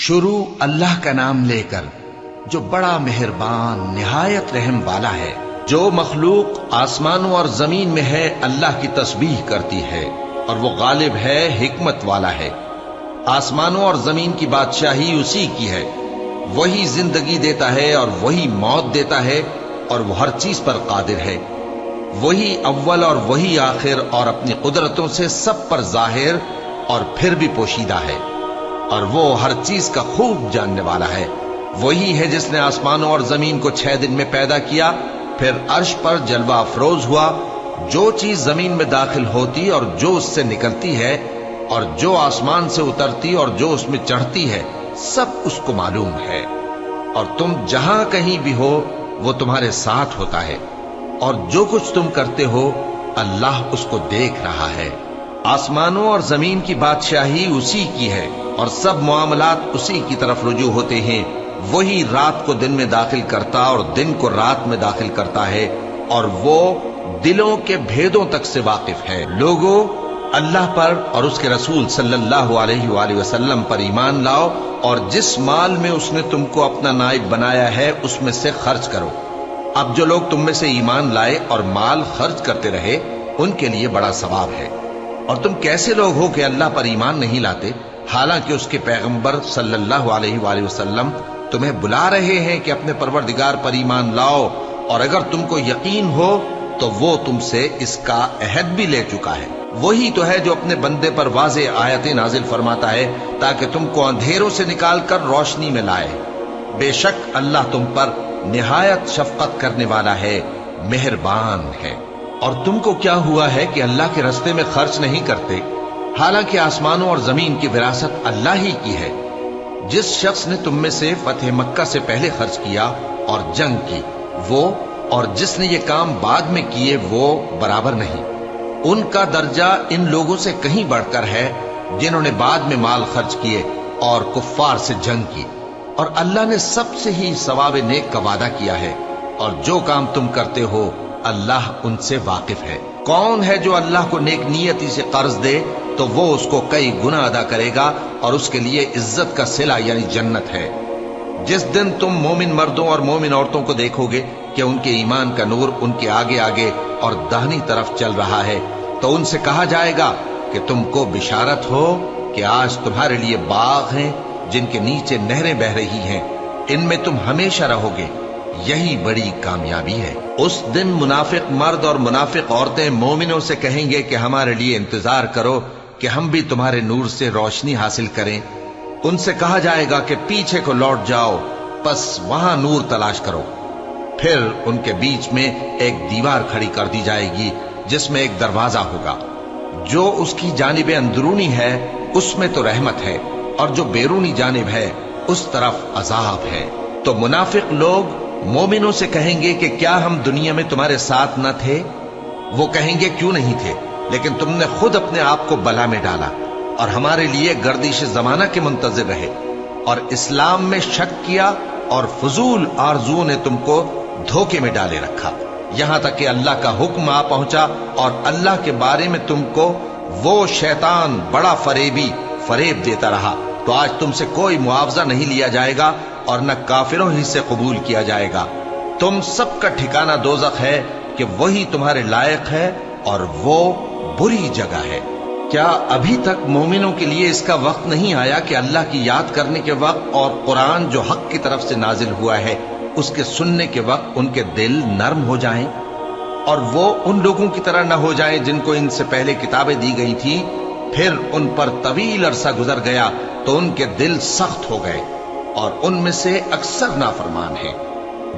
شروع اللہ کا نام لے کر جو بڑا مہربان نہایت رحم والا ہے۔ جو مخلوق آسمانوں اور زمین میں ہے اللہ کی تسبیح کرتی ہے اور وہ غالب ہے، حکمت والا ہے۔ آسمانوں اور زمین کی بادشاہی اسی کی ہے، وہی زندگی دیتا ہے اور وہی موت دیتا ہے، اور وہ ہر چیز پر قادر ہے۔ وہی اول اور وہی آخر، اور اپنی قدرتوں سے سب پر ظاہر اور پھر بھی پوشیدہ ہے، اور وہ ہر چیز کا خوب جاننے والا ہے۔ وہی ہے جس نے آسمانوں اور زمین کو 6 دن میں پیدا کیا، پھر عرش پر جلوہ افروز ہوا۔ جو چیز زمین میں داخل ہوتی اور جو اس سے نکلتی ہے، اور جو آسمان سے اترتی اور جو اس میں چڑھتی ہے، سب اس کو معلوم ہے۔ اور تم جہاں کہیں بھی ہو وہ تمہارے ساتھ ہوتا ہے، اور جو کچھ تم کرتے ہو اللہ اس کو دیکھ رہا ہے۔ آسمانوں اور زمین کی بادشاہی اسی کی ہے، اور سب معاملات اسی کی طرف رجوع ہوتے ہیں۔ وہی رات کو دن میں داخل کرتا اور دن کو رات میں داخل کرتا ہے، اور وہ دلوں کے بھیدوں تک سے واقف ہے۔ لوگوں، اللہ پر اور اس کے رسول صلی اللہ علیہ وآلہ وسلم پر ایمان لاؤ، اور جس مال میں اس نے تم کو اپنا نائب بنایا ہے اس میں سے خرچ کرو۔ اب جو لوگ تم میں سے ایمان لائے اور مال خرچ کرتے رہے ان کے لیے بڑا ثواب ہے۔ اور تم کیسے لوگ ہو کہ اللہ پر ایمان نہیں لاتے، حالانکہ اس کے پیغمبر صلی اللہ علیہ وآلہ وسلم تمہیں بلا رہے ہیں کہ اپنے پروردگار پر ایمان لاؤ، اور اگر تم کو یقین ہو تو وہ تم سے اس کا عہد بھی لے چکا ہے۔ وہی تو ہے جو اپنے بندے پر واضح آیتیں نازل فرماتا ہے تاکہ تم کو اندھیروں سے نکال کر روشنی میں لائے۔ بے شک اللہ تم پر نہایت شفقت کرنے والا ہے، مہربان ہے۔ اور تم کو کیا ہوا ہے کہ اللہ کے رستے میں خرچ نہیں کرتے، حالانکہ آسمانوں اور زمین کی وراثت اللہ ہی کی ہے۔ جس شخص نے تم میں سے فتح مکہ سے پہلے خرچ کیا اور جنگ کی، وہ اور جس نے یہ کام بعد میں کیے وہ برابر نہیں۔ ان کا درجہ ان لوگوں سے کہیں بڑھ کر ہے جنہوں نے بعد میں مال خرچ کیے اور کفار سے جنگ کی، اور اللہ نے سب سے ہی ثواب نیک کا وعدہ کیا ہے، اور جو کام تم کرتے ہو اللہ ان سے واقف ہے۔ کون ہے جو اللہ کو نیک نیتی سے قرض دے تو وہ اس کو کئی گنا ادا کرے گا، اور اس کے لیے عزت کا صلہ یعنی جنت ہے۔ جس دن تم مومن مردوں اور مومن عورتوں کو دیکھو گے کہ ان کے ایمان کا نور ان کے آگے آگے اور داہنی طرف چل رہا ہے، تو ان سے کہا جائے گا کہ تم کو بشارت ہو کہ آج تمہارے لیے باغ ہیں جن کے نیچے نہریں بہ رہی ہیں، ان میں تم ہمیشہ رہو گے، یہی بڑی کامیابی ہے۔ اس دن منافق مرد اور منافق عورتیں مومنوں سے کہیں گے کہ ہمارے لیے انتظار کرو کہ ہم بھی تمہارے نور سے روشنی حاصل کریں۔ ان سے کہا جائے گا کہ پیچھے کو لوٹ جاؤ، پس وہاں نور تلاش کرو۔ پھر ان کے بیچ میں ایک دیوار کھڑی کر دی جائے گی جس میں ایک دروازہ ہوگا، جو اس کی جانب اندرونی ہے اس میں تو رحمت ہے، اور جو بیرونی جانب ہے اس طرف عذاب ہے۔ تو منافق لوگ مومنوں سے کہیں گے کہ کیا ہم دنیا میں تمہارے ساتھ نہ تھے؟ وہ کہیں گے کیوں نہیں تھے، لیکن تم نے خود اپنے آپ کو بلا میں ڈالا اور ہمارے لیے گردش زمانہ کے منتظر رہے، اور اسلام میں شک کیا، اور فضول آرزوؤں نے تم کو دھوکے میں ڈالے رکھا، یہاں تک کہ اللہ کا حکم آ پہنچا، اور اللہ کے بارے میں تم کو وہ شیطان بڑا فریب دیتا رہا۔ تو آج تم سے کوئی معاوضہ نہیں لیا جائے گا، اور نہ کافروں ہی سے قبول کیا جائے گا۔ تم سب کا ٹھکانہ دوزخ ہے کہ وہی تمہارے لائق ہے، اور وہ بری جگہ ہے۔ کیا ابھی تک مومنوں کے لیے اس کا وقت نہیں آیا کہ اللہ کی یاد کرنے کے وقت اور قرآن جو حق کی طرف سے نازل ہوا ہے اس کے سننے کے وقت ان کے دل نرم ہو جائیں، اور وہ ان لوگوں کی طرح نہ ہو جائیں جن کو ان سے پہلے کتابیں دی گئی تھی، پھر ان پر طویل عرصہ گزر گیا تو ان کے دل سخت ہو گئے، اور ان میں سے اکثر نافرمان ہیں۔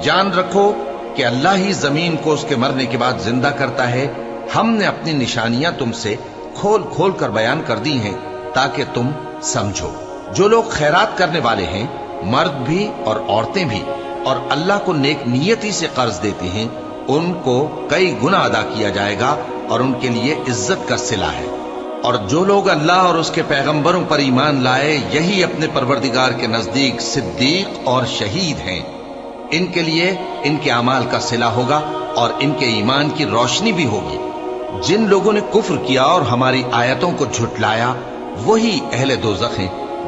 جان رکھو کہ اللہ ہی زمین کو اس کے مرنے کے بعد زندہ کرتا ہے۔ ہم نے اپنی نشانیاں تم سے کھول کھول کر بیان کر دی ہیں تاکہ تم سمجھو۔ جو لوگ خیرات کرنے والے ہیں، مرد بھی اور عورتیں بھی، اور اللہ کو نیک نیتی سے قرض دیتے ہیں، ان کو کئی گنا ادا کیا جائے گا، اور ان کے لیے عزت کا صلہ ہے۔ اور جو لوگ اللہ اور اس کے پیغمبروں پر ایمان لائے، یہی اپنے پروردگار کے نزدیک صدیق اور شہید ہیں۔ ان کے لیے ان کے اعمال کا صلہ ہوگا، اور ان کے ایمان کی روشنی بھی ہوگی۔ جن لوگوں نے کفر کیا اور ہماری آیتوں کو جھٹلایا، وہی اہل دوزخ ہیں